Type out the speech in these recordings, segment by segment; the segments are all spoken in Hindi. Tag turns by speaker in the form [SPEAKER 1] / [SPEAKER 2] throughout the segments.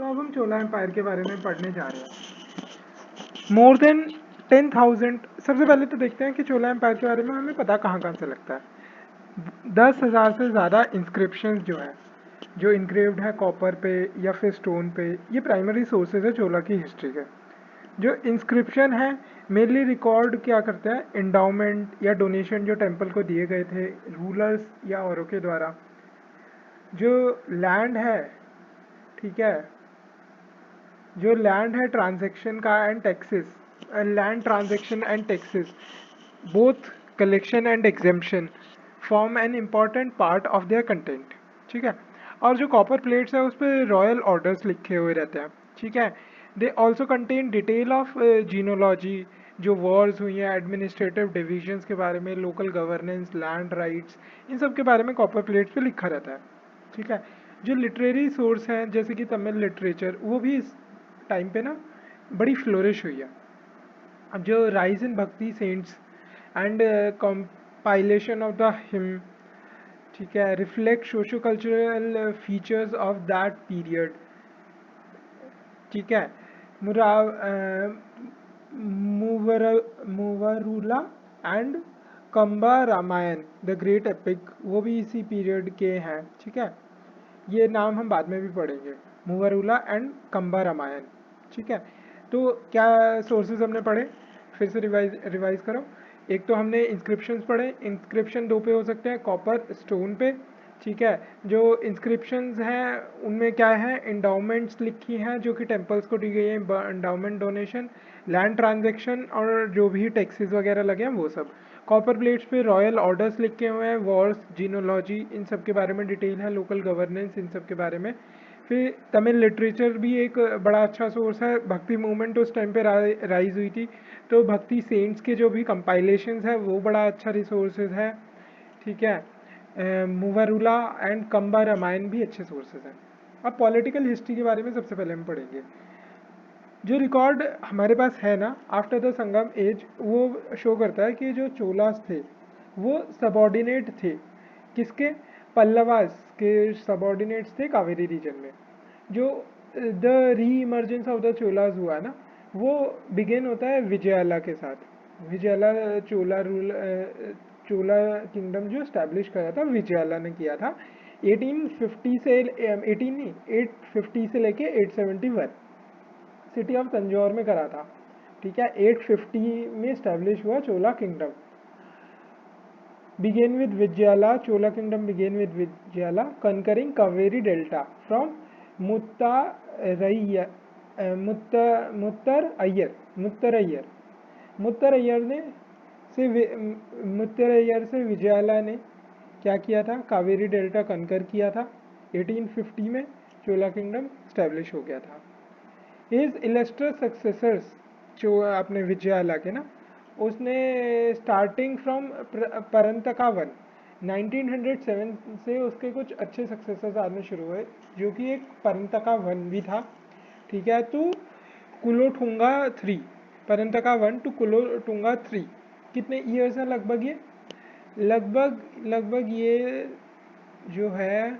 [SPEAKER 1] तो अब हम चोला एम्पायर के बारे में पढ़ने जा रहे हैं। More than 10,000। सबसे पहले तो देखते हैं कि चोला एम्पायर के बारे में हमें पता कहाँ कहाँ से लगता है। 10,000 से ज़्यादा इंस्क्रिप्शन जो है, जो इनक्रेव्ड है कॉपर पे या फिर स्टोन पे, ये प्राइमरी सोर्सेज है चोला की हिस्ट्री के। जो इंस्क्रिप्शन है मेनली रिकॉर्ड क्या करते हैं, इंडाउमेंट या डोनेशन जो टेम्पल को दिए गए थे रूलर्स या औरों के द्वारा। जो लैंड है, ठीक है, जो लैंड है ट्रांजैक्शन का and taxes, land transaction and taxes both collection and exemption form an important part of their content. ठीक है, और जो कॉपर प्लेट्स है उस पर रॉयल ऑर्डर्स लिखे हुए रहते हैं। ठीक है, they also contain detail of genealogy, जो वॉर्स हुई हैं, एडमिनिस्ट्रेटिव डिविजन्स के बारे में, लोकल गवर्नेंस, लैंड राइट्स, इन सब के बारे में कॉपर प्लेट्स पे लिखा रहता है। ठीक है, जो लिटरेरी सोर्स हैं जैसे कि तमिल लिटरेचर, वो भी इस टाइम पे ना बड़ी फ्लोरिश हुई है। अब जो rise in bhakti saints and compilation of the hymn, ठीक है, reflect socio cultural features of that period. ठीक है, मुरा मूवरुला and Kamba Ramayana the great epic, वो भी इसी पीरियड के हैं। ठीक है, ये नाम हम बाद में भी पढ़ेंगे, मूवरुला एंड कंबा रामायण। ठीक है, तो क्या सोर्सेज हमने पढ़े, फिर से रिवाइज करो। एक तो हमने इंस्क्रिप्शंस पढ़े, इंस्क्रिप्शन दो पे हो सकते हैं, कॉपर स्टोन पे। ठीक है, जो इंस्क्रिप्शंस हैं उनमें क्या है, इंडाउमेंट्स लिखी हैं जो कि टेम्पल्स को दी गई है, इंडाउमेंट डोनेशन, लैंड ट्रांजेक्शन और जो भी टैक्सेस वगैरह लगे हैं वो सब। कॉपर प्लेट्स पे रॉयल ऑर्डर्स लिखे हुए हैं, वॉर्स, जीनोलॉजी, इन सब के बारे में डिटेल है, लोकल गवर्नेंस, इन सब के बारे में। फिर तमिल लिटरेचर भी एक बड़ा अच्छा सोर्स है, भक्ति मूवमेंट उस टाइम पे राइज हुई थी, तो भक्ति सेंट्स के जो भी कंपाइलेशंस है वो बड़ा अच्छा रिसोर्सेज है। ठीक है, मूवरुला एंड कंबा रामायण भी अच्छे सोर्सेज हैं। अब पॉलिटिकल हिस्ट्री के बारे में सबसे पहले हम पढ़ेंगे। जो रिकॉर्ड हमारे पास है ना आफ्टर द संगम एज, वो शो करता है कि जो चोलास थे वो सबॉर्डिनेट थे किसके, पल्लवास के सबॉर्डिनेट्स थे कावेरी रीजन में। जो द री इमर्जेंस ऑफ द चोलास हुआ ना, वो बिगिन होता है विजयाला के साथ। विजयाला चोला किंगडम जो स्टैब्लिश करा था विजयाला ने किया था 1850 से 18 नहीं 850 से लेके 871, सिटी ऑफ तंजौर में करा था। ठीक है, 850 में स्टैब्लिश हुआ चोला kingdom. began with Vijayala, Chola kingdom began with Vijayala, conquering Kaveri Delta from Muttarayar, Muttarayyar, मुत्तरैयर ने से मुत्तरैयर से विजयाला ने क्या किया था, कावेरी डेल्टा कनकर किया था। 1850 में चोला किंगडम स्टैब्लिश हो गया था। हिज इलस्ट्रस सक्सेसर्स, जो अपने विजयाला के ना, उसने स्टार्टिंग फ्रॉम परंतका वन 1907 से उसके कुछ अच्छे सक्सेसर्स आने शुरू हुए, जो कि एक परंतका वन भी था। ठीक है, तो कुलोटुंगा 3, परंतका 1 टू कुलोटुंगा 3 कितने ईयर्स हैं लगभग ये, लगभग ये जो है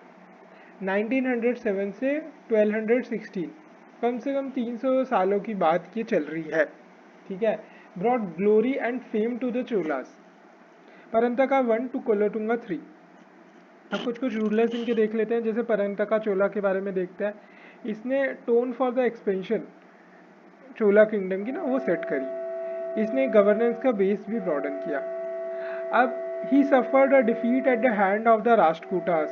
[SPEAKER 1] 1907 से 1216, कम से कम 300 सालों की बात ये चल रही है। ठीक है, broad glory and fame to the Cholas, Parantaka 1 to Kulottunga 3। अब कुछ रूलर्स इनके देख लेते हैं, जैसे परंतका चोला के बारे में देखते हैं। इसने tone for the expansion Chola kingdom की ना वो सेट करी, इसने गवर्नेंस का बेस भी ब्रॉडन किया। अब ही suffered a defeat at the hand of the Rashtrakutas.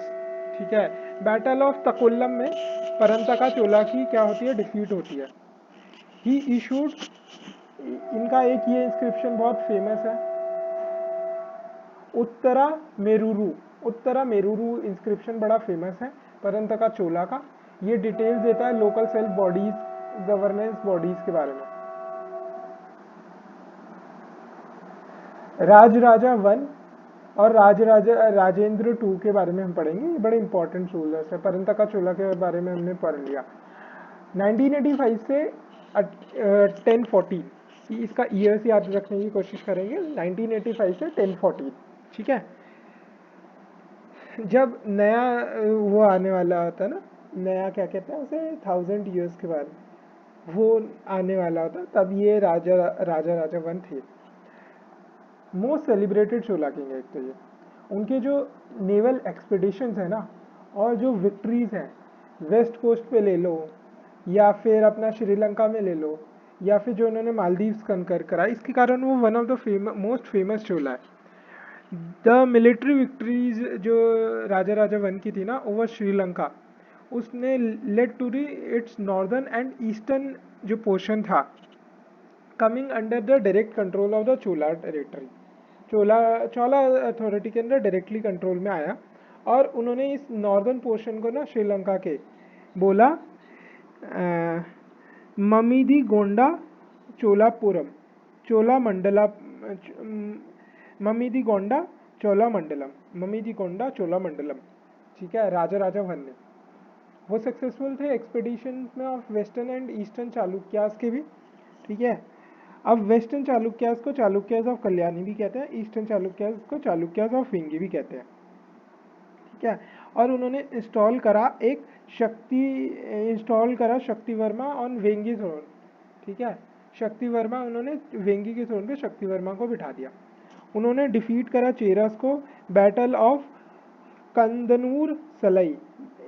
[SPEAKER 1] ठीक है, बैटल ऑफ तकोल्लम में परंतका चोला की क्या होती है, डिफीट होती है। ही इशूड, इनका एक ये इंस्क्रिप्शन बहुत फेमस है, उत्तरा मेरुरु, उत्तरा मेरुरु इंस्क्रिप्शन बड़ा फेमस है परंतका चोला का। ये डिटेल्स देता है local self bodies, governance bodies के बारे में। राजराजा 1 और राजेंद्र 2 के बारे में हम पढ़ेंगे, ये बड़े इंपॉर्टेंट रूलर्स है। परंतका चोला के बारे में हमने पढ़ लिया। 1985 से 1014, इसका ईयर्स याद रखने की कोशिश करेंगे, 1985 से 1014। ठीक है, जब नया वो आने वाला होता है ना, नया क्या कहते हैं उसे, 1000 ईयर्स के बाद वो आने वाला होता, तब ये राजा राजा राजा वन थे। मोस्ट सेलिब्रेटेड चोला किंग है एक तो ये। उनके जो नेवल एक्सपीडिशंस है ना, और जो विक्ट्रीज हैं, वेस्ट कोस्ट पे ले लो, या फिर अपना श्रीलंका में ले लो, या फिर जो उन्होंने मालदीव्स कंकर करा, इसके कारण वो one of the most famous Chola है। द मिलिट्री विक्ट्रीज जो राजा राजा वन की थी ना ओवर श्रीलंका, उसने led to the its northern and eastern जो पोर्शन था coming under the direct control of the Chola territory. Chola Chola authority के अंदर डायरेक्टली कंट्रोल में आया, और उन्होंने इस नॉर्दर्न पोर्शन को ना श्रीलंका के बोला ममीदी गोंडा चोलापुरम चोला मंडला ममीदी गोंडा चोला मंडलम ममीदी गोंडा चोला मंडलम। ठीक है, राजा राजा वन ने वो सक्सेसफुल थे एक्सपेडिशन में of western and eastern Chalukyas के भी। ठीक है, अब वेस्टर्न चालुक्यास को चालुक्यास ऑफ कल्याणी भी कहते हैं, ईस्टर्न चालुक्यास को चालुक्यास ऑफ वेंगी भी कहते हैं। ठीक है, और उन्होंने इंस्टॉल करा शक्ति वर्मा ऑन वेंगी थ्रोन। ठीक है, शक्ति वर्मा, उन्होंने वेंगी के थ्रोन पे शक्ति वर्मा को बिठा दिया। उन्होंने डिफीट करा चेरस को बैटल ऑफ कंदनूर सलाई।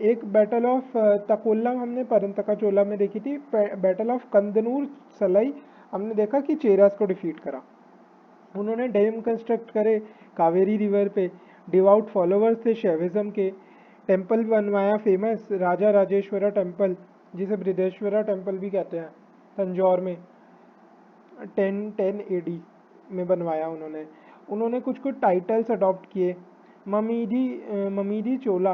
[SPEAKER 1] एक बैटल ऑफ तकोल्लम हमने परंतका चोला में देखी थी, बैटल ऑफ कंदनूर सलाई हमने देखा कि चेरास को डिफीट करा। उन्होंने डैम कंस्ट्रक्ट करे कावेरी रिवर पे, डिवाउट फॉलोअर्स थे शैविज्म के, टेम्पल बनवाया फेमस राजा राजेश्वरा टेम्पल, जिसे बृहदेश्वरा टेम्पल भी कहते हैं, तंजौर में 1010 AD में बनवाया उन्होंने। उन्होंने कुछ कुछ टाइटल्स अडॉप्ट किए, ममीदी चोला,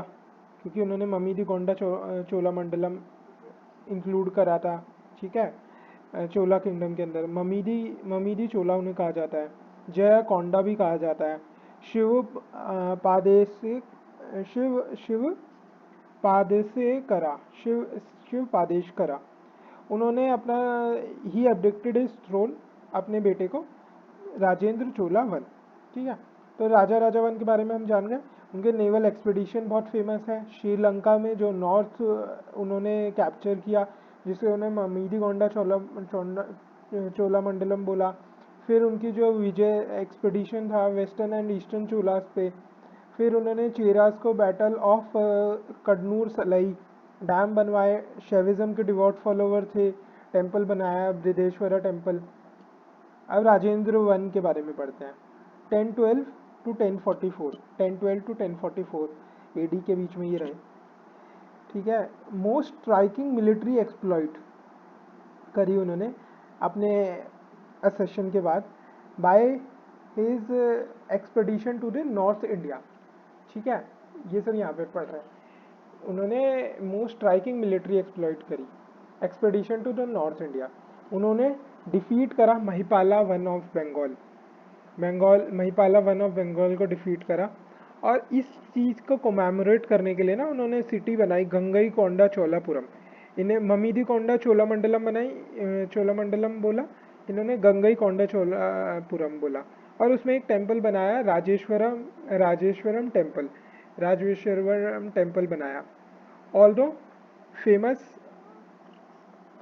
[SPEAKER 1] क्योंकि उन्होंने ममीदी गोंडा चोला मंडलम इंक्लूड करा था। ठीक है, चोला किंगडम के अंदर ममीदी चोला उन्हें कहा जाता है, जय कोंडा भी कहा जाता है, शिव पादेशिक शिव पादेशे करा शिव पादेश करा। उन्होंने अपना ही अब्डिक्टेड हिज थ्रोन अपने बेटे को राजेंद्र चोला वन। ठीक है, तो राजा राजा वन के बारे में हम जान गए। उनके नेवल एक्सपीडिशन बहुत फेमस है, श्रीलंका में जो नॉर्थ उन्होंने कैप्चर किया, जिसे उन्हें ममीदी गोंडा चोला मंडलम बोला। फिर उनकी जो विजय एक्सपीडिशन था वेस्टर्न एंड ईस्टर्न चोलास पे, फिर उन्होंने चेरास को बैटल ऑफ कडनूर सलाई, डैम बनवाए, शैविज्म के डिवोट फॉलोवर थे, टेम्पल बनाया बृहदेश्वरा टेम्पल। अब राजेंद्र वन के बारे में पढ़ते हैं। 1012 टू 1044, 1012 टू 1044 AD के बीच में ये रहे। ठीक है, मोस्ट स्ट्राइकिंग मिलिट्री एक्सप्लॉइट करी उन्होंने अपने असेशन के बाद by his expedition to the north India. ठीक है, ये सब यहाँ पे पढ़ रहे हैं। उन्होंने मोस्ट स्ट्राइकिंग मिलिट्री एक्सप्लॉइट करी expedition to the north India. उन्होंने डिफीट करा Mahipala one of Mahipala one of Bengal को डिफीट करा, और इस चीज़ को कोमैमोरेट करने के लिए ना उन्होंने सिटी बनाई गंगई कोंडा चोलापुरम। इन्हें ममीदी कोंडा चोलामंडलम बनाई, चोलामंडलम बोला, इन्होंने गंगई कोंडा चोलापुरम बोला, और उसमें एक टेम्पल बनाया राजेश्वरम टेम्पल बनाया। ऑल्दो फेमस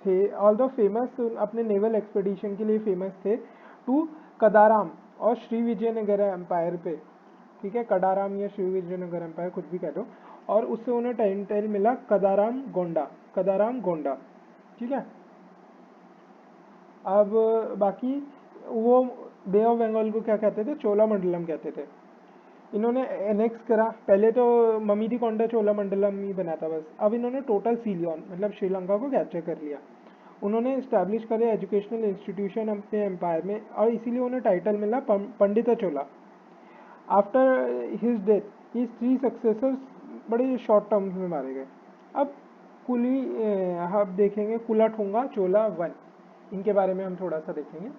[SPEAKER 1] फेमस अपने नेवल एक्सपेडिशन के लिए फेमस थे टू कदाराम और श्री विजयनगर एम्पायर पे। ठीक है, कडाराम या श्री विजयनगर एम्पायर कुछ भी कह दो, और उससे उन्हें टाइटल मिला कदाराम गोंडा। ठीक है, अब बाकी वो बे ऑफ बंगाल को क्या कहते थे, चोला मंडलम कहते थे। इन्होंने एनेक्स करा, पहले तो ममीदी कोंडा चोला मंडलम ही बना था बस, अब इन्होंने टोटल सीलियन मतलब श्रीलंका को कैप्चर कर लिया। उन्होंने इस्टेब्लिश करे एजुकेशनल इंस्टीट्यूशन अपने एम्पायर में, और इसीलिए उन्हें टाइटल मिला Pandit Chola. After his death his 3 successors बड़े शॉर्ट टर्म्स में मारे गए। अब हम देखेंगे कुलाठोंगा चोला वन, इनके बारे में हम थोड़ा सा देखेंगे।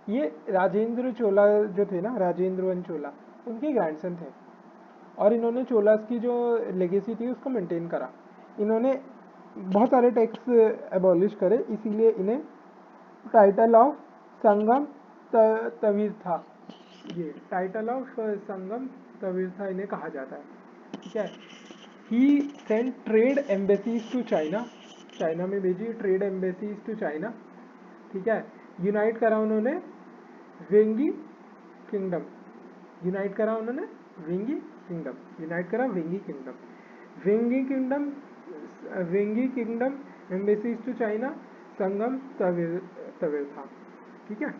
[SPEAKER 1] ये राजेंद्र चोला जो थे ना, राजेंद्र वन चोला, उनके ग्रैंडसन थे, और इन्होंने चोलास की जो लेगेसी थी उसको मेंटेन करा। इन्होंने बहुत सारे टैक्स एबॉलिश करे, इसीलिए इन्हें टाइटल ऑफ संगम तवीर था, ये टाइटल ऑफ संगम तवीर था इन्हें कहा जाता है। ठीक है, he sent trade embassies to China, China में भेजी ट्रेड एम्बेसीज टू चाइना, ठीक है। यूनाइट करा उन्होंने वेंगी किंगडम, यूनाइट करा उन्होंने वेंगी किंगडम, यूनाइट करा Vengi kingdom, Vengi kingdom, Vengi kingdom embassies to China, Sangam तविर था, ठीक है।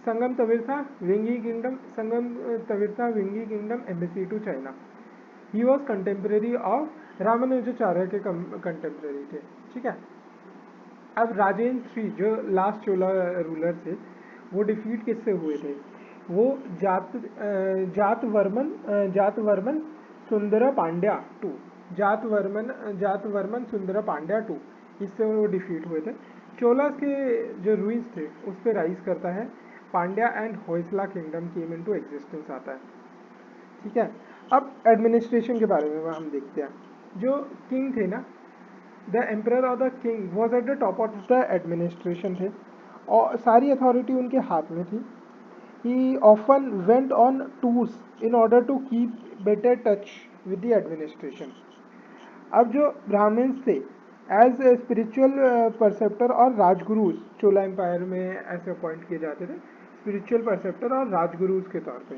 [SPEAKER 1] संगम तविर था वेंगी किंगडम, संगम तविर था Vengi kingdom embassy to China. He was contemporary of Ramanujacharya के कंटेम्प्रेरी थे, ठीक है। अब राजेंद्र थ्री जो लास्ट चोला रूलर थे वो डिफीट किससे हुए थे, वो जातवर्मन सुंदर पांड्या टू, जातवर्मन सुंदर पांड्या टू, इससे वो डिफीट हुए थे। चोलास के जो रूइंस थे उस पर राइज करता है Pandya and Hoysala kingdom came into existence आता है, ठीक है। अब एडमिनिस्ट्रेशन के बारे में हम देखते हैं। जो किंग थे ना, द एम्परर और the king was at the top of the administration थे और सारी अथॉरिटी उनके हाथ में थी। He often went on tours in order to keep better touch with the administration. अब जो ब्राह्मण्स थे एज स्पिरिचुअल परसेप्टर और राजगुरुज चोला एम्पायर में ऐसे अपॉइंट किए जाते थे, स्पिरिचुअल परसेप्टर और राजगुरुज के तौर पे।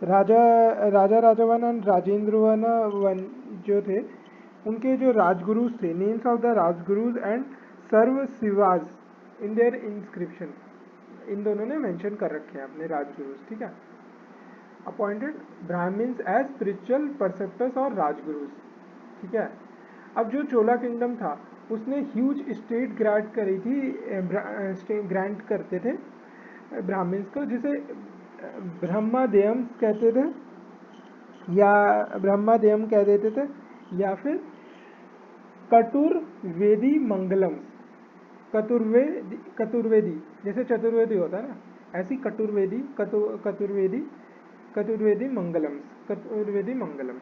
[SPEAKER 1] राजा राजा राजावन एंड राजेंद्र वन जो थे उनके जो राजगुरुज थे, names of the rajagurus and Sarva Shivas in their inscription, इन दोनों ने मेंशन कर रखे हैं अपने राजगुरुज, ठीक है। अपॉइंटेड ब्राह्मण्स एज स्पिरिचुअल परसेप्टर्स और राजगुरुज, ठीक है। अब जो चोला किंगडम था उसने ह्यूज स्टेट ग्रांट करी थी, ग्रांट करते थे ब्राह्मण्स को, जिसे ब्रह्मादेयम कहते थे या ब्रह्मादेयम कह देते थे, या फिर कटुर्वेदी मंगलम, कतुर्वेदी जैसे चतुर्वेदी होता है ना, ऐसी कतुर्वेदी मंगलम, कतुर्वेदी मंगलम।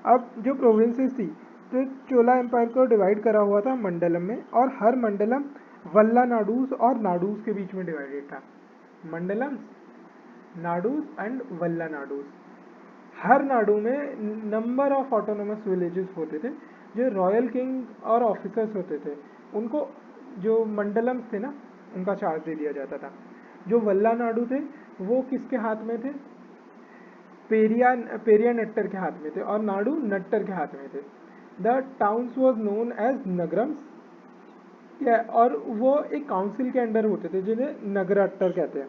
[SPEAKER 1] अब जो प्रोविंसेस थी तो चोला एम्पायर को डिवाइड करा हुआ था मंडलम में, और हर मंडलम वल्ला नाडूस और नाडूस के बीच में डिवाइडेड था। मंडलम, नाडूस एंड वल्ला नाडूस। हर नाडू में नंबर ऑफ ऑटोनोमस विलेजेस होते थे, जो रॉयल किंग और ऑफिसर्स होते थे उनको, जो मंडलम्स थे ना उनका चार्ज दे दिया जाता था। जो वल्ला नाडू थे वो किसके हाथ में थे, पेरिया नट्टर के हाथ में थे, और नाडू नट्टर के हाथ में थे। The towns was known as nagarams, और वो एक काउंसिल के अंडर होते थे जिन्हें नगर अट्टर कहते हैं,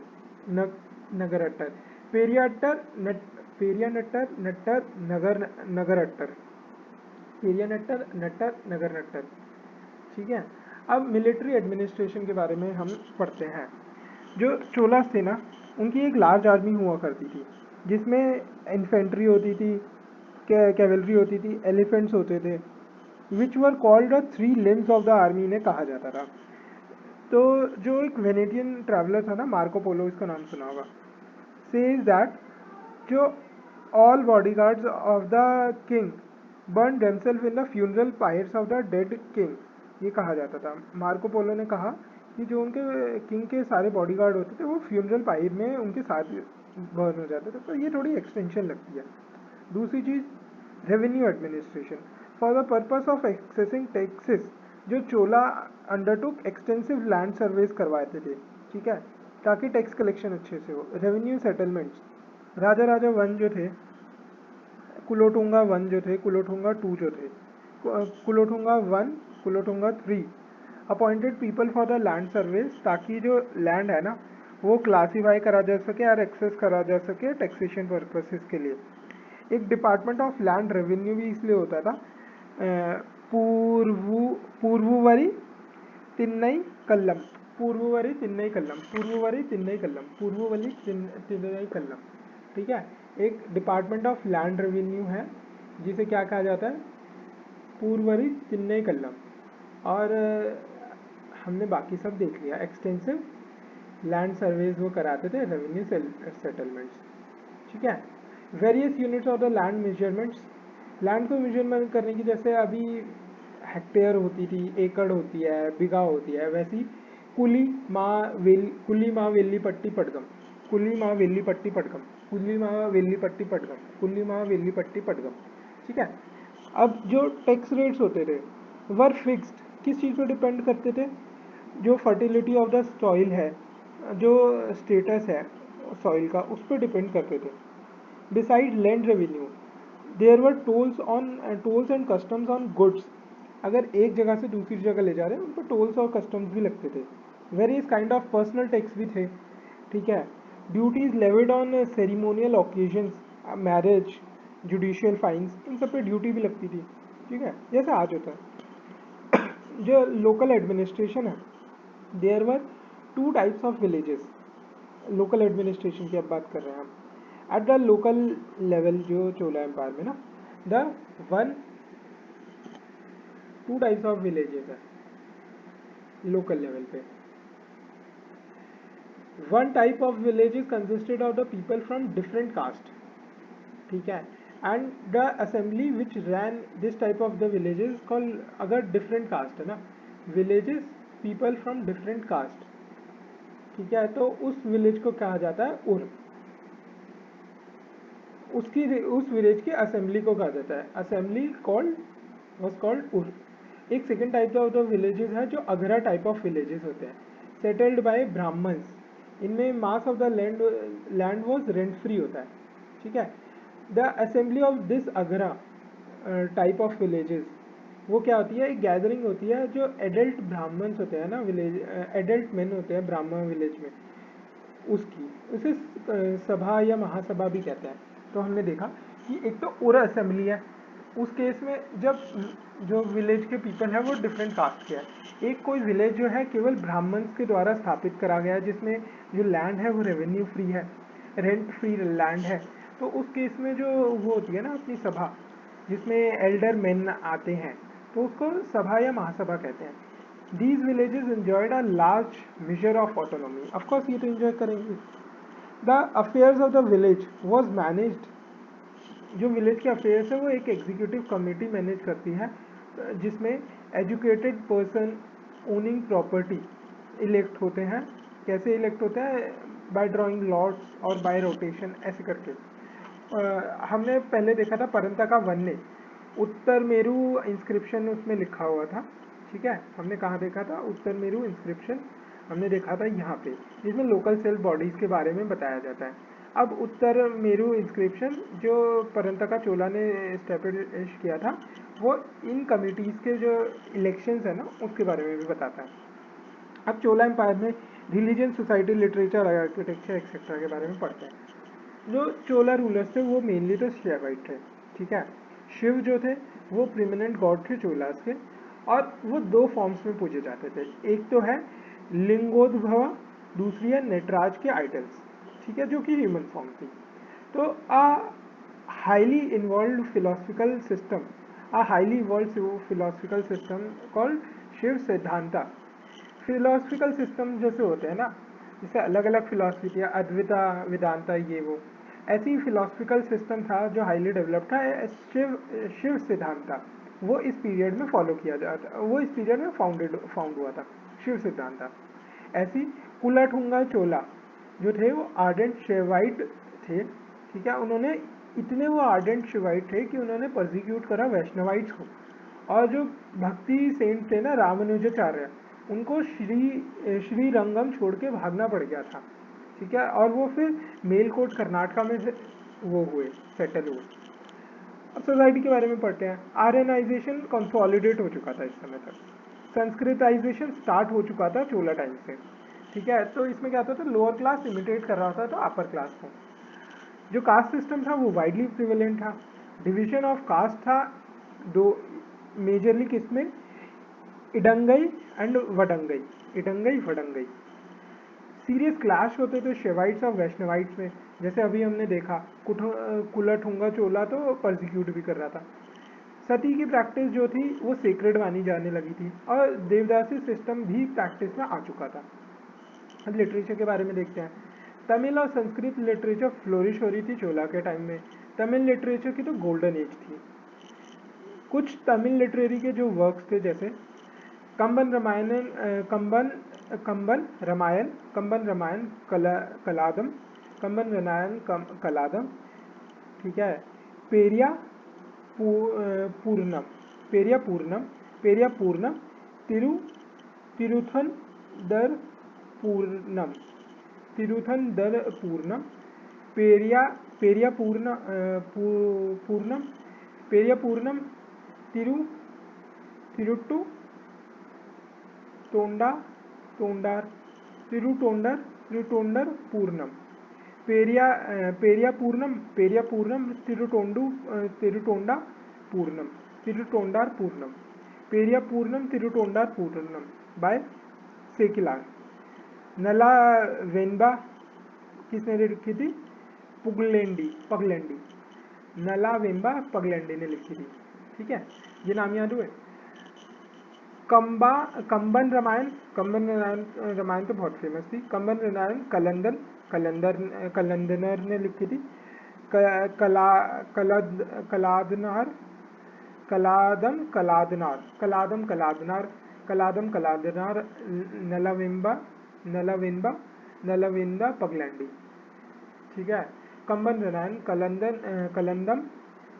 [SPEAKER 1] नगर अट्टर, पेरिया नट्टर नट्टर नगर अट्टर, पेरिया नट्टर नट्टर नगर नट्टर, ठीक है। अब मिलिट्री एडमिनिस्ट्रेशन के बारे में हम पढ़ते हैं। जो चोलास थे ना उनकी एक लार्ज आर्मी हुआ करती थी जिसमें इन्फेंट्री होती थी, कैवलरी होती थी, एलिफेंट्स होते थे, which were called the three limbs of the army ने कहा जाता था। तो जो एक वेनेटियन ट्रैवलर था ना, मार्को पोलो, इसका नाम सुना होगा, सेज दैट जो all bodyguards of the king burn themselves in the funeral pyres of the dead king, ये कहा जाता था। मार्को पोलो ने कहा कि जो उनके किंग के सारे बॉडीगार्ड होते थे वो फ्यूनरल पायर में उनके साथ बर्न हो जाते थे, तो ये थोड़ी एक्सटेंशन लगती है। दूसरी चीज़ revenue administration, for the purpose of accessing taxes, जो Chola undertook extensive land surveys करवाते थे, ठीक है, ताकि टैक्स कलेक्शन अच्छे से हो। रेवेन्यू सेटलमेंट्स, राजा राजा वन जो थे, कुलोटुंगा वन जो थे, कुलोटुंगा टू जो थे, Kulottunga one, Kulottunga three appointed people for the land surveys, ताकि जो लैंड है ना वो क्लासीफाई करा जा सके और एक्सेस करा जा सके टैक्सेशन पर्पसेस के लिए। एक डिपार्टमेंट ऑफ लैंड रेवेन्यू भी इसलिए होता था, पूर्ववरी तिन्नई कल्लम, पूर्ववरी तिन्नई कल्लम, पूर्ववरी तिन्नई कल्लम, पूर्ववली तिन्नई कल्लम, ठीक है। एक डिपार्टमेंट ऑफ लैंड रेवेन्यू है जिसे क्या कहा जाता है, पूर्ववरी तिन्नई कल्लम। और हमने बाकी सब देख लिया, एक्सटेंसिव लैंड सर्वेज वो कराते थे, रेवेन्यू सेटलमेंट्स, ठीक है। Various units of the land measurements, land को मेजरमेंट करने की, जैसे अभी हेक्टेयर होती थी, एकड़ होती है, बिगा होती है, वैसी कुली माँ वेली पट्टी पटगम, कुली माँ वेली पट्टी पटगम, कुली माँ वेली पट्टी पटगम, कुली माँ वेली पट्टी पटगम, ठीक है। अब जो टैक्स रेट्स होते थे वर फिक्स्ड, किस चीज़ पर डिपेंड करते थे, जो फर्टिलिटी ऑफ द सॉइल है, जो स्टेटस है सॉइल का, उस पर डिपेंड करते थे। Beside land revenue there were tolls and customs on goods, अगर एक जगह से दूसरी जगह ले जा रहे हैं उन पर टोल्स और कस्टम्स भी लगते थे। Various kind of personal tax भी थे, ठीक है। Duties levied on ceremonial occasions, marriage, judicial fines, इन सब पे ड्यूटी भी लगती थी, ठीक है, जैसे आज होता है। जो लोकल एडमिनिस्ट्रेशन है, there were two types of villages, local administration की अब बात कर रहे हैं हम। एट द लोकल लेवल जो चोला एम्पायर में ना, the one two types of villages है लोकल लेवल पे। One type of villages consisted of the people from different caste, ठीक है, and the assembly which ran this type of the villages call, अगर डिफरेंट कास्ट है ना, villages people from different caste, ठीक है, तो उस विलेज को कहा जाता है उर, उसकी उस विलेज की असेंबली को कहा जाता है असेंबली कॉल्ड वॉज कॉल्ड उर। एक second type of the villages है जो अघरा टाइप ऑफ विलेजेस होते हैं, सेटल्ड बाय ब्राह्मण्स, इनमें mass of the land was rent free होता है, ठीक है। The assembly of this agrahara type of villages, वो क्या होती है, एक गैदरिंग होती है जो एडल्ट ब्राह्मण्स होते हैं ना, विलेज एडल्ट मेन होते हैं ब्राह्मण विलेज में, उसकी उसे सभा या महासभा भी कहते हैं। तो हमने देखा कि एक तो उर असेंबली है, उस केस में जब जो विलेज के पीपल है वो डिफरेंट कास्ट के हैं, एक कोई विलेज जो है केवल ब्राह्मण्स के द्वारा स्थापित करा गया है, जिसमें जो लैंड है वो रेवेन्यू फ्री है, रेंट फ्री लैंड है, तो उस केस में जो वो होती है ना अपनी सभा, जिसमें एल्डर मेन आते हैं, तो उसको सभा या महासभा कहते हैं। These villages enjoyed a large measure of autonomy. Of course, ये तो enjoy करेंगे। The affairs of the village was managed, जो विलेज के अफेयर्स है वो एक एग्जीक्यूटिव कमेटी मैनेज करती है, जिसमें educated person owning property elect होते हैं। कैसे इलेक्ट होते हैं, बाय ड्राइंग लॉट्स और बाय रोटेशन, ऐसे करके। हमने पहले देखा था परंता का वन्य उत्तर मेरू इंस्क्रिप्शन उसमें लिखा हुआ था, ठीक है, हमने कहाँ देखा था, उत्तर मेरू इंस्क्रिप्शन हमने देखा था यहाँ पे, जिसमें लोकल सेल्फ बॉडीज के बारे में बताया जाता है। अब उत्तर मेरू इंस्क्रिप्शन जो परंतका चोला ने स्टैब्लिश किया था, वो इन कमिटीज़ के जो इलेक्शंस है ना उसके बारे में भी बताता है। अब चोला एम्पायर में religion, society, literature, architecture etcetera के बारे में पढ़ते हैं। जो चोला रूलर्स थे वो मेनली तो शिवाइट थे, ठीक है। शिव जो थे वो प्रिमिनेंट गॉड थे चोलास के, और वो दो फॉर्म्स में पूजे जाते थे, एक तो है लिंगोद्भवा, दूसरी है नटराज के आइडल्स, ठीक है, जो कि ह्यूमन फॉर्म थी। तो highly involve philosophical system a highly evolve philosophical system called Shiva Siddhanta. Philosophical system जैसे होते हैं ना, जैसे अलग अलग फिलोसफी थी, अद्वैता, वेदांता, ये वो, ऐसी ही फिलोसफिकल सिस्टम था जो हाईली डेवलप था, शिव शिव सिद्धांता, वो इस पीरियड में फॉलो किया जाता, वो इस पीरियड में फाउंड हुआ था शिव सिद्धांता। ऐसी कुलाठुंगा चोला जो थे वो आर्डेंट शेवाइट थे, ठीक है, उन्होंने इतने वो आर्डेंट शिवाइट थे कि उन्होंने परसिक्यूट करा वैष्णवाइट्स को, और जो भक्ति सेंट थे ना रामानुजाचार्य, उनको श्री रंगम छोड़ के भागना पड़ गया था, ठीक है, और वो फिर मेलकोट कर्नाटका में से वो हुए, सेटल हुए। अब सोसाइटी के बारे में पढ़ते हैं। आर्यनाइजेशन कंसोलिडेट हो चुका था इस समय तक, संस्कृताइजेशन स्टार्ट हो चुका था चोला टाइम से, ठीक है। तो इसमें क्या होता था, लोअर क्लास इमिटेट कर रहा था तो अपर क्लास को। जो कास्ट सिस्टम था वो वाइडली प्रिवेलेंट था। डिवीजन ऑफ कास्ट था दो मेजरली, किसमें, इडंगई एंड वडंगई, इडंगई वडंगई। सीरियस क्लैश होते थे शेवाइट्स और वैष्णवाइट्स में, जैसे अभी हमने देखा कुलाठुंगा चोला तो परसिक्यूट भी कर रहा था। सती की प्रैक्टिस जो थी वो सेक्रेड मानी जाने लगी थी, और देवदासी सिस्टम भी प्रैक्टिस में आ चुका था। अब लिटरेचर के बारे में देखते हैं। तमिल और संस्कृत लिटरेचर फ्लोरिश हो रही थी चोला के टाइम में। तमिल लिटरेचर की तो गोल्डन एज थी। कुछ तमिल लिटरेरी के जो वर्क्स थे, जैसे कंबन रामायण, कंबन रामायण कलादम, कंबन रामायण कलादम, ठीक है, पेरिया पूर्णम, पेरिया पूर्णम, पेरिया पूर्णम, तिरु तिरुथन दर पूर्णम, तिरुथन दर पूर्णम, पेरिया पेरिया पूर्णम, पेरिया पूर्णम, तिरु तिरुट्टू तोंडा तोंडार, तिरुटोंडर तिरुटोंडर पूर्णम, पेरिया पूर्णम, पेरिया पूर्णम, तिरुटोंडा पूर्णम, तिरुटोंडार पूर्णम, पेरिया पूर्णम, तिरुटोंडार पूर्णम बाय सेकिलार। नला वेनबा किसने लिखी थी? पुगलेंडी, पगलेंडी, नला वेम्बा पगलेंडी ने लिखी थी। ठीक है, ये नाम याद हुए। कंबा कंबन रामायण, कंबन रामायण तो बहुत फेमस थी। कंबन रामायण कलंदन कलंदनर ने लिखी थी। कला कलादनार कलादम कलादनार नलवेंबा पगलैंडी। ठीक है, कंबन रनायन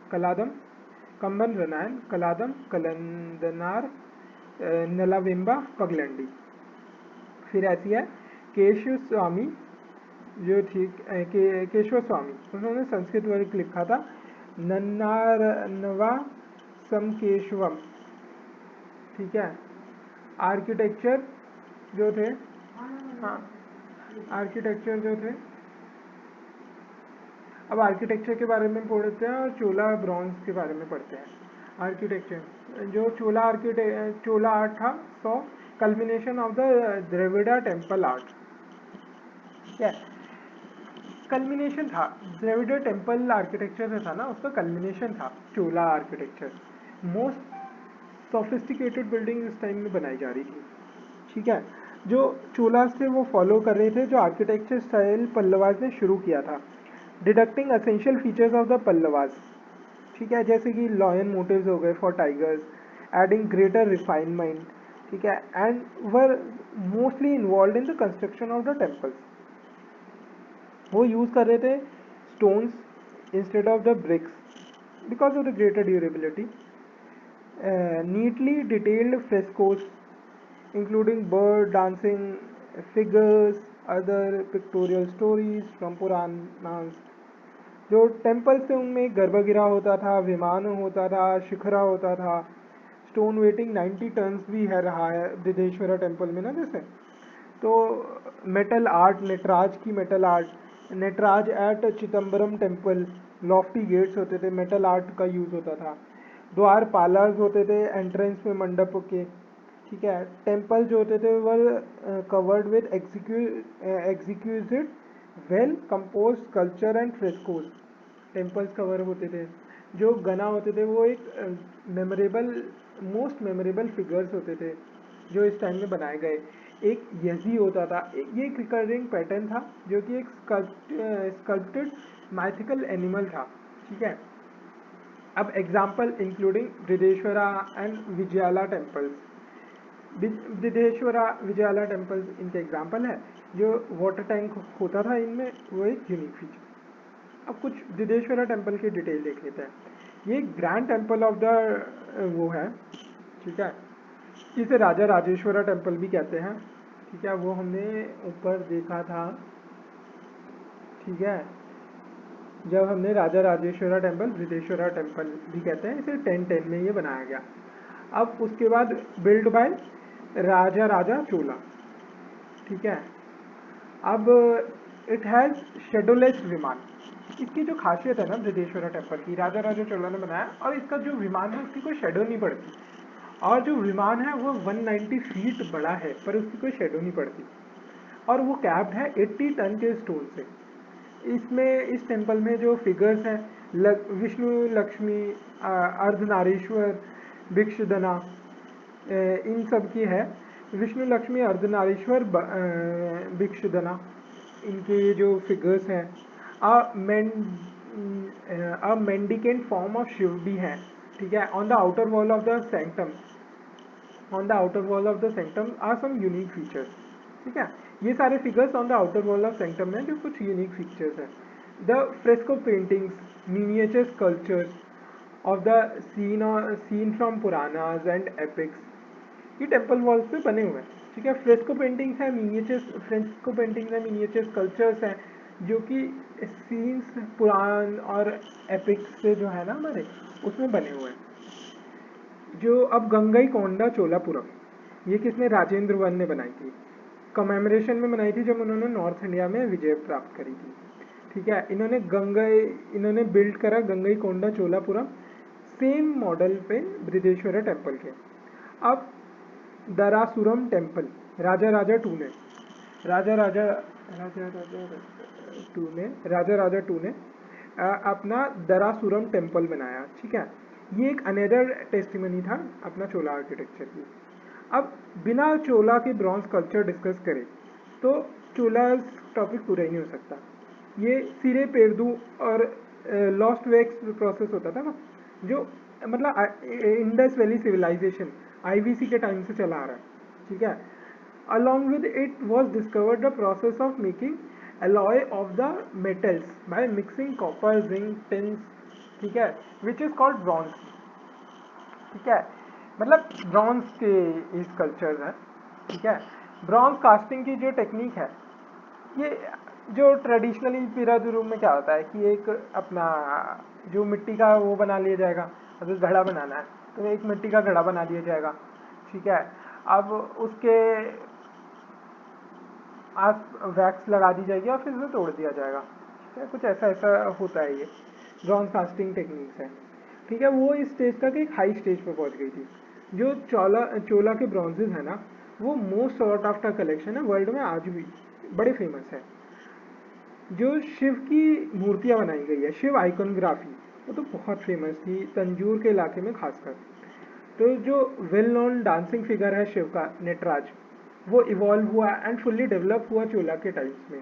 [SPEAKER 1] कलादम, कंबन रनायन कलादम कलंदनार नलावेम्बा पगलैंडी। फिर ऐसी है केशव स्वामी, जो ठीक केशव स्वामी, उन्होंने संस्कृत वर्ग लिखा था नन्नारनवा समकेशवम। ठीक है, आर्किटेक्चर जो थे, हाँ आर्किटेक्चर जो थे। अब आर्किटेक्चर के बारे में पढ़ते हैं और चोला ब्रॉन्ज के बारे में पढ़ते हैं। आर्किटेक्चर जो चोला आर्ट था, so culmination of the Dravida temple art. क्या कल्मिनेशन था? द्रविड़ा टेम्पल आर्किटेक्चर जो था ना, उसका कल्मिनेशन था चोला आर्किटेक्चर। मोस्ट सोफिस्टिकेटेड बिल्डिंग इस टाइम में बनाई जा रही थी। ठीक है, जो चोलास थे वो फॉलो कर रहे थे जो आर्किटेक्चर स्टाइल पल्लवास ने शुरू किया था, deducting essential features of the Pallavas. ठीक है, जैसे कि लॉयन मोटिव्स हो गए for tigers, adding greater refinement. ठीक है, and were mostly involved in the construction of the temples. वो यूज कर रहे थे stones instead of the bricks because of the greater durability. Neatly detailed frescoes including bird dancing, figures, other pictorial stories from Puranas। जो टेम्पल्स थे उनमें गर्भगृह होता था, विमान होता था, शिखरा होता था। स्टोन वेटिंग 90 टन्स भी है रहा है बृहदेश्वरा टेम्पल में ना। जैसे तो मेटल आर्ट, नटराज की metal art, Nataraja at Chidambaram temple, lofty gates होते थे, मेटल आर्ट का यूज होता था। द्वार पालास होते थे एंट्रेंस में मंडप के। ठीक है, टेम्पल जो होते थे were covered with executed well compose sculpture and frescoes. Temples cover होते थे। जो गना होते थे वो एक मेमोरेबल, मोस्ट मेमोरेबल फिगर्स होते थे जो इस टाइम में बनाए गए। एक यजी होता था, ये एक रिकरिंग पैटर्न था जो कि एक स्कल्प्टेड माइथिकल एनिमल था। ठीक है, अब example including Brihadeeswara and विजयाला temples. Brihadeeswara विजयाला temples इनके एग्जाम्पल है। जो वाटर टैंक होता था इनमें, वो एक यूनिक फीचर। अब कुछ बृहदेश्वरा टेम्पल की डिटेल देख लेते हैं। ये ग्रैंड टेम्पल ऑफ द वो है। ठीक है, इसे राजा राजेश्वरा टेम्पल भी कहते हैं। ठीक है, वो हमने ऊपर देखा था। ठीक है, जब हमने राजा राजेश्वरा टेम्पल, बृहदेश्वरा टेम्पल भी कहते हैं इसे, 1010 में ये बनाया गया। अब उसके बाद बिल्ड बाय राजा चोला। ठीक है, अब इट हैज शेडोलेस विमान। इसकी जो खासियत है ना बृहदेश्वरा टेम्पल की, राजा चोला ने बनाया, और इसका जो विमान है उसकी कोई शेडो नहीं पड़ती। और जो विमान है वो 190 फीट बड़ा है पर उसकी कोई शेडो नहीं पड़ती। और वो कैप्ड है 80 टन के स्टोन से। इसमें इस टेम्पल में जो फिगर्स हैं, विष्णु लक्ष्मी, अर्धनारीश्वर, भिक्षुदना, इन सब की है। विष्णु लक्ष्मी, अर्धनारीश्वर, भिक्षुदना, इनके जो फिगर्स हैं। A mendicant form of Shiva भी है। ठीक है, on the outer wall of the sanctum, on the outer wall of the sanctum are some unique features. ठीक है, ये सारे figures on the outer wall of sanctum में जो कुछ यूनिक फीचर्स हैं। The fresco paintings, miniature sculptures, of the scene from Puranas and epics. ये टेम्पल वॉल्स पे बने हुए हैं, ठीक है। फ्रेस्को पेंटिंग्स है, मिनिएचर्स स्कल्पचर्स हैं जो कि सीन्स पुराण और एपिक्स से जो है ना हमारे उसमें बने हुए हैं। जो अब गंगई कोंडा चोलापुरम, ये किसने, राजेंद्र वन ने बनाई थी। कमेमोरेशन में बनाई थी जब उन्होंने नॉर्थ इंडिया में विजय प्राप्त करी थी, ठीक है। इन्होंने बिल्ड करा गंगई कोंडा चोलापुरम सेम मॉडल पे बृहदेश्वरा टेम्पल के। अब दरासुरम टेम्पल, राजा राजा टू ने राजा राजा राजा राजा टू ने अपना दरासुरम टेम्पल बनाया, ठीक है। ये एक अनदर टेस्टिमनी था अपना चोला आर्किटेक्चर की। अब बिना चोला के ब्रॉन्ज कल्चर डिस्कस करें तो चोला टॉपिक पूरा ही नहीं हो सकता। ये सिरे पेरदू और लॉस्ट वैक्स प्रोसेस होता था ना, जो मतलब इंडस वैली सिविलाइजेशन आईवीसी के टाइम से चला आ रहा है, ठीक है। Along with it was discovered the process of making alloy of the metals by mixing copper, zinc, tins, ठीक है, which is called bronze, ठीक है। मतलब ब्रॉन्ज के इस कल्चर्स हैं, ठीक है। ब्रॉन्ज कास्टिंग की जो टेक्निक है, ये जो ट्रेडिशनली पिरादुरुम में क्या होता है कि एक अपना जो मिट्टी का वो बना लिया जाएगा, अगर घड़ा बनाना है तो एक मिट्टी का घड़ा बना लिया जाएगा, ठीक है। अब उसके आस वैक्स लगा दी जाएगी और फिर उसे तोड़ दिया जाएगा, ठीक है। कुछ ऐसा ऐसा होता है, ये ब्रॉन्ज कास्टिंग टेक्निक्स है, ठीक है। वो इस स्टेज तक एक हाई स्टेज पे पहुंच गई थी। जो चोला के ब्रॉन्जेस है ना, वो मोस्ट सॉर्ट आफ्टर कलेक्शन है वर्ल्ड में, आज भी बड़े फेमस है। जो शिव की मूर्तियां बनाई गई है, शिव आइकनग्राफी, वो तो बहुत फेमस थी तंजूर के इलाके में खासकर। तो जो वेल नोन डांसिंग फिगर है शिव का, नटराज, वो इवॉल्व हुआ एंड फुल्ली डेवलप हुआ चोला के टाइम्स में।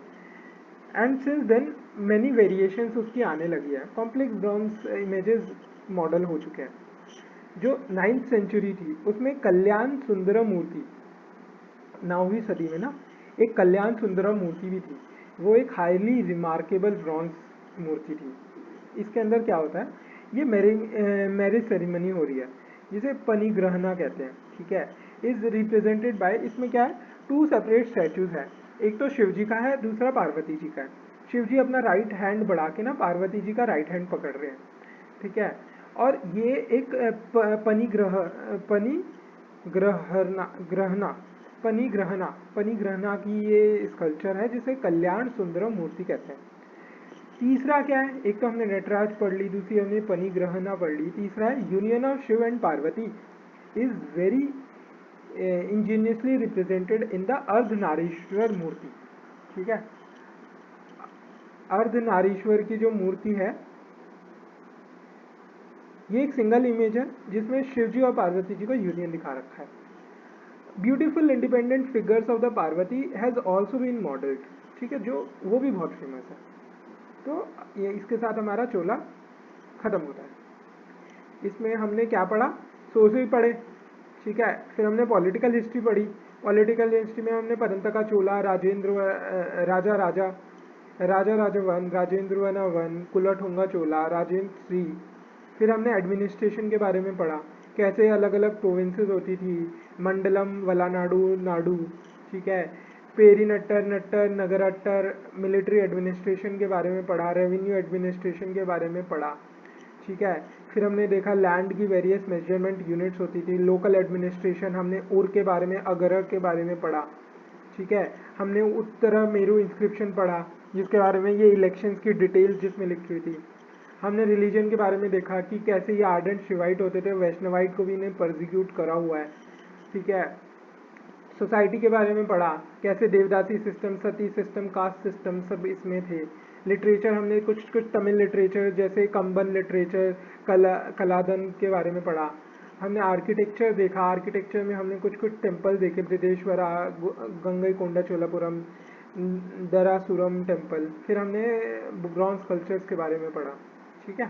[SPEAKER 1] And since then many variations उसकी आने लगी है, कॉम्प्लेक्स ब्रॉन्ज इमेजेस मॉडल हो चुके हैं। जो 9th सेंचुरी थी उसमें कल्याण सुंदरम मूर्ति, 9वीं सदी में ना एक कल्याण सुंदरम मूर्ति भी थी, वो एक हाईली रिमार्केबल ब्रॉन्ज मूर्ति थी। इसके अंदर क्या होता है, ये मैरिज सेरेमनी हो रही है जिसे पनिग्रहणा कहते हैं, ठीक है। इज रिप्रेजेंटेड बाय, इसमें क्या है, 2 सेपरेट स्टैचूज है, एक तो शिव जी का है, दूसरा पार्वती जी का है। शिव जी अपना राइट हैंड बढ़ा के ना पार्वती जी का राइट हैंड पकड़ रहे हैं, ठीक है। और ये एक पनिग्रहणा की ये स्कल्पचर है जिसे कल्याण सुंदरम मूर्ति कहते हैं। तीसरा क्या है, एक तो हमने नटराज पढ़ ली, दूसरी हमने पनिग्रहणा पढ़ ली, तीसरा है union of Shiva and Parvati is very ingeniously represented in the Ardhanarishvara murti, ठीक है। अर्धनारीश्वर की जो मूर्ति है, ये एक सिंगल इमेज है जिसमें शिव जी और पार्वती जी का यूनियन दिखा रखा है। Beautiful independent figures of the Parvati has also been modelled, ठीक है, जो वो भी बहुत फेमस है। तो ये इसके साथ हमारा चोला खत्म होता है। इसमें हमने क्या पढ़ा, सोर्स भी पढ़े, ठीक है। फिर हमने पॉलिटिकल हिस्ट्री पढ़ी। पॉलिटिकल हिस्ट्री में हमने परंतका चोला, राजा वन, राजेंद्र वन वन, कुलटुंगा चोला, राजेंद्र थ्री। फिर हमने एडमिनिस्ट्रेशन के बारे में पढ़ा, कैसे अलग अलग प्रोविंसेस होती थी, मंडलम, वलानाडु, नाडु, ठीक है। पेरीनट्टर, नट्टर, नगरट्टर, मिलिट्री एडमिनिस्ट्रेशन के बारे में पढ़ा, रेवेन्यू एडमिनिस्ट्रेशन के बारे में पढ़ा, ठीक है। फिर हमने देखा लैंड की वेरियस मेजरमेंट यूनिट्स होती थी, लोकल एडमिनिस्ट्रेशन, हमने उर के बारे में, अगरह के बारे में पढ़ा, ठीक है। हमने उत्तर मेरू इंस्क्रिप्शन पढ़ा जिसके बारे में ये इलेक्शंस की डिटेल्स जिसमें लिखी हुई थी। हमने रिलीजन के बारे में देखा कि कैसे ये आर्डेंट शिवाइट होते थे, वैष्णवाइट को भी इन्हें परसिक्यूट करा हुआ है, ठीक है। सोसाइटी के बारे में पढ़ा, कैसे देवदासी सिस्टम, सती सिस्टम, कास्ट सिस्टम सब इसमें थे। लिटरेचर हमने कुछ तमिल लिटरेचर जैसे कंबन लिटरेचर, कलादन के बारे में पढ़ा। हमने आर्किटेक्चर देखा, आर्किटेक्चर में हमने कुछ टेम्पल देखे, बृहदेश्वरा, गंगईकोंडा चोलापुरम, दरासुरम टेम्पल। फिर हमने ब्रॉन्ज कल्चर्स के बारे में पढ़ा, ठीक है।